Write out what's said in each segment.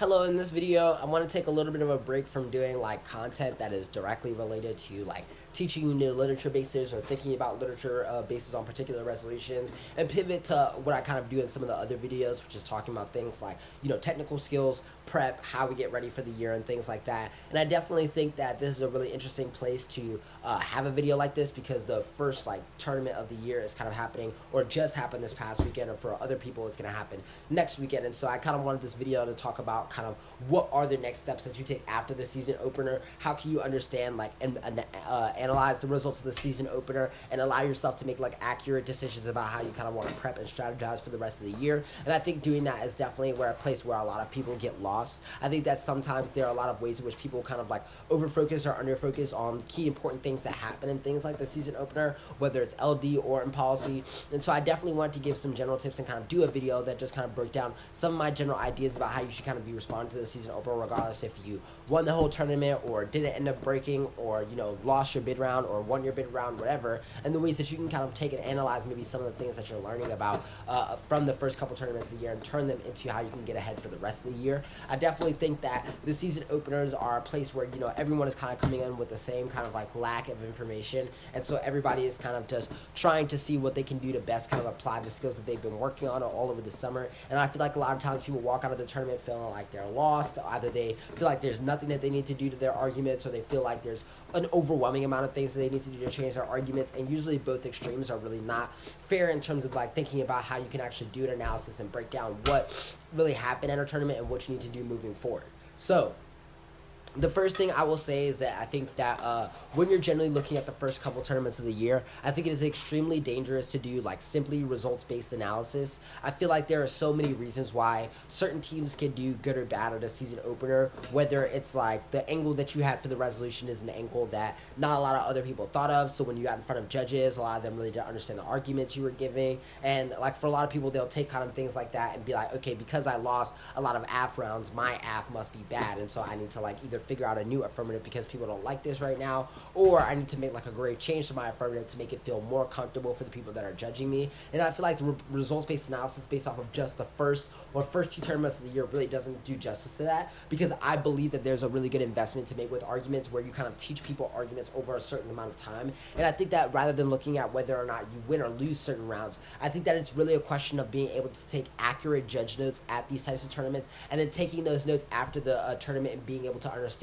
Hello, in this video, I want to take a little bit of a break from doing like content that is directly related to like teaching you new literature bases or thinking about literature bases on particular resolutions, and pivot to what I kind of do in some of the other videos, which is talking about things like, technical skills, prep, how we get ready for the year and things like that. And I definitely think that this is a really interesting place to have a video like this, because the first like tournament of the year is kind of happening, or just happened this past weekend, or for other people it's going to happen next weekend. And so I kind of wanted this video to talk about kind of what are the next steps that you take after the season opener. How can you understand like and analyze the results of the season opener and allow yourself to make like accurate decisions about how you kind of want to prep and strategize for the rest of the year. And I think doing that is definitely a place where a lot of people get lost. I think that sometimes there are a lot of ways in which people kind of like over focus or under focus on key important things that happen in things like the season opener, whether it's LD or in policy. And so I definitely wanted to give some general tips and kind of do a video that just kind of broke down some of my general ideas about how you should kind of be responding to the season opener, regardless if you won the whole tournament or didn't end up breaking, or lost your bid round or won your bid round, whatever, and the ways that you can kind of take and analyze maybe some of the things that you're learning about from the first couple tournaments of the year and turn them into how you can get ahead for the rest of the year. I definitely think that the season openers are a place where everyone is kind of coming in with the same kind of like lack of information, and so everybody is kind of just trying to see what they can do to best kind of apply the skills that they've been working on all over the summer. And I feel like a lot of times people walk out of the tournament feeling like they're lost. Either they feel like there's nothing that they need to do to their arguments, or they feel like there's an overwhelming amount of things that they need to do to change their arguments. And usually both extremes are really not fair in terms of like thinking about how you can actually do an analysis and break down what really happened at a tournament and what you need to do moving forward. So the first thing I will say is that I think that when you're generally looking at the first couple tournaments of the year, I think it is extremely dangerous to do like simply results-based analysis. I feel like there are so many reasons why certain teams can do good or bad at a season opener, whether it's like the angle that you had for the resolution is an angle that not a lot of other people thought of. So when you got in front of judges, a lot of them really didn't understand the arguments you were giving. And like for a lot of people, they'll take kind of things like that and be like, okay, because I lost a lot of AF rounds, my AF must be bad. And so I need to like either figure out a new affirmative because people don't like this right now, or I need to make like a great change to my affirmative to make it feel more comfortable for the people that are judging me. And I feel like the results-based analysis based off of just the first two tournaments of the year really doesn't do justice to that, because I believe that there's a really good investment to make with arguments where you kind of teach people arguments over a certain amount of time. And I think that rather than looking at whether or not you win or lose certain rounds, I think that it's really a question of being able to take accurate judge notes at these types of tournaments, and then taking those notes after the tournament and being able to understand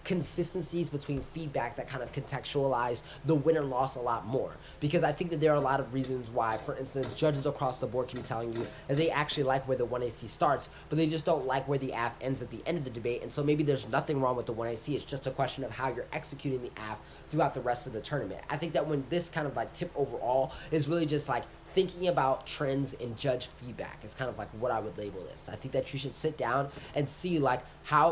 consistencies between feedback that kind of contextualize the win or loss a lot more. Because I think that there are a lot of reasons why, for instance, judges across the board can be telling you that they actually like where the 1AC starts, but they just don't like where the AF ends at the end of the debate. And so maybe there's nothing wrong with the 1AC. It's just a question of how you're executing the AF throughout the rest of the tournament. I think that when this kind of like tip overall is really just like thinking about trends in judge feedback is kind of like what I would label this. I think that you should sit down and see like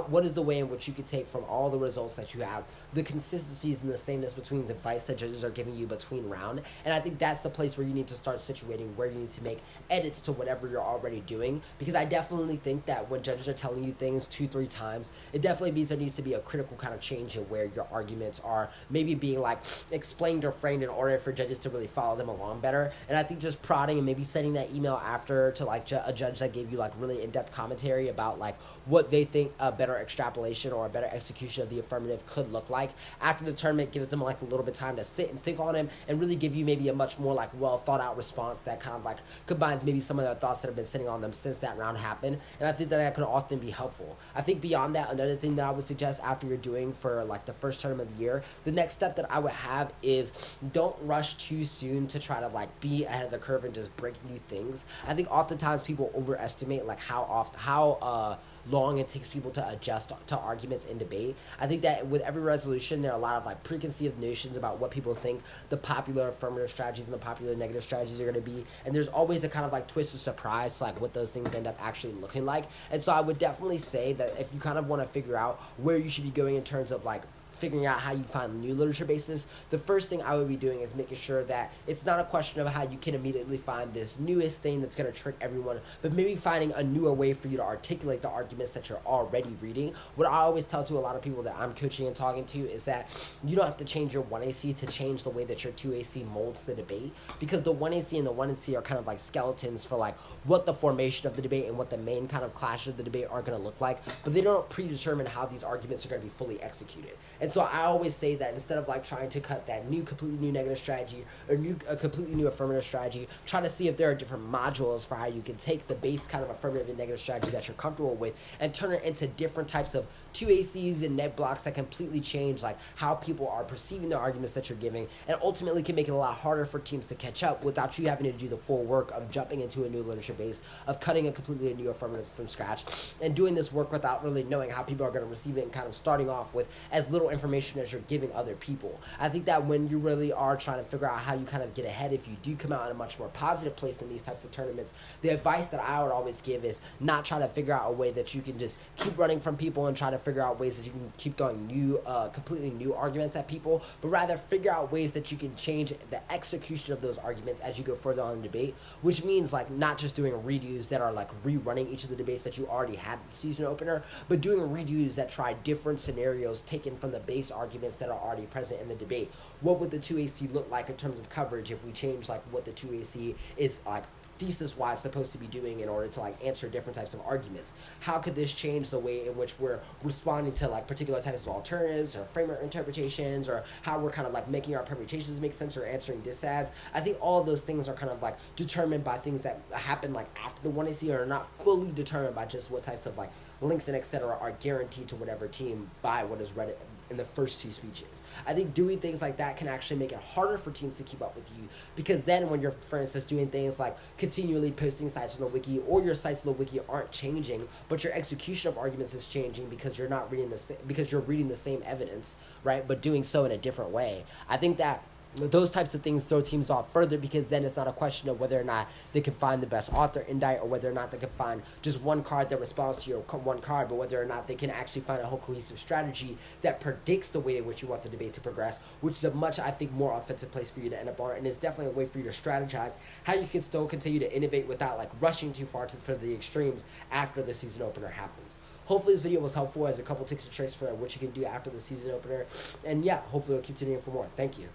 what is the way in which you could take from all the results that you have, the consistencies and the sameness between the advice that judges are giving you between round. And I think that's the place where you need to start situating where you need to make edits to whatever you're already doing, because I definitely think that when judges are telling you things 2-3 times, it definitely means there needs to be a critical kind of change in where your arguments are maybe being like explained or framed in order for judges to really follow them along better. And I think just prodding and maybe sending that email after to like a judge that gave you like really in-depth commentary about like what they think a better extrapolation or a better execution of the affirmative could look like after the tournament gives them like a little bit of time to sit and think on him and really give you maybe a much more like well thought out response that kind of like combines maybe some of the thoughts that have been sitting on them since that round happened. And I think that could often be helpful. I think beyond that, another thing that I would suggest after you're doing for like the first tournament of the year, the next step that I would have is don't rush too soon to try to like be ahead of the curve and just break new things. I think oftentimes people overestimate like how long it takes people to adjust to arguments in debate. I think that with every resolution, there are a lot of like preconceived notions about what people think the popular affirmative strategies and the popular negative strategies are going to be, and there's always a kind of like twist of surprise to like what those things end up actually looking like. And so I would definitely say that if you kind of want to figure out where you should be going in terms of like figuring out how you find new literature bases, the first thing I would be doing is making sure that it's not a question of how you can immediately find this newest thing that's going to trick everyone, but maybe finding a newer way for you to articulate the arguments that you're already reading. What I always tell to a lot of people that I'm coaching and talking to is that you don't have to change your 1AC to change the way that your 2AC molds the debate, because the 1AC and the 1AC are kind of like skeletons for like what the formation of the debate and what the main kind of clash of the debate are going to look like, but they don't predetermine how these arguments are going to be fully executed. And so I always say that instead of like trying to cut that completely new negative strategy or a completely new affirmative strategy, try to see if there are different modules for how you can take the base kind of affirmative and negative strategy that you're comfortable with and turn it into different types of 2ACs and net blocks that completely change like how people are perceiving the arguments that you're giving, and ultimately can make it a lot harder for teams to catch up without you having to do the full work of jumping into a new literature base, of cutting a completely new affirmative from scratch, and doing this work without really knowing how people are going to receive it and kind of starting off with as little information as you're giving other people. I think that when you really are trying to figure out how you kind of get ahead, if you do come out in a much more positive place in these types of tournaments, the advice that I would always give is not try to figure out a way that you can just keep running from people and try to figure out ways that you can keep throwing new, completely new arguments at people, but rather figure out ways that you can change the execution of those arguments as you go further on in the debate, which means like not just doing redos that are like rerunning each of the debates that you already had in the season opener, but doing redos that try different scenarios taken from the base arguments that are already present in the debate. What would the 2AC look like in terms of coverage if we change like what the 2AC is like thesis-wise supposed to be doing in order to like answer different types of arguments? How could this change the way in which we're responding to like particular types of alternatives or framework interpretations, or how we're kind of like making our permutations make sense or answering disads? I think all of those things are kind of like determined by things that happen like after the 1AC, or are not fully determined by just what types of like links and etc. are guaranteed to whatever team by what is read in the first two speeches. I think doing things like that can actually make it harder for teams to keep up with you, because then when you're, for instance, doing things like continually posting sites on the wiki, or your sites on the wiki aren't changing, but your execution of arguments is changing because you're not reading because you're reading the same evidence, right? But doing so in a different way. I think that those types of things throw teams off further, because then it's not a question of whether or not they can find the best author indite, or whether or not they can find just one card that responds to your one card, but whether or not they can actually find a whole cohesive strategy that predicts the way in which you want the debate to progress, which is a much, I think, more offensive place for you to end up on, and it's definitely a way for you to strategize how you can still continue to innovate without like rushing too far for the extremes after the season opener happens. Hopefully this video was helpful as a couple tips and tricks for what you can do after the season opener, and yeah, hopefully we'll keep tuning in for more. Thank you.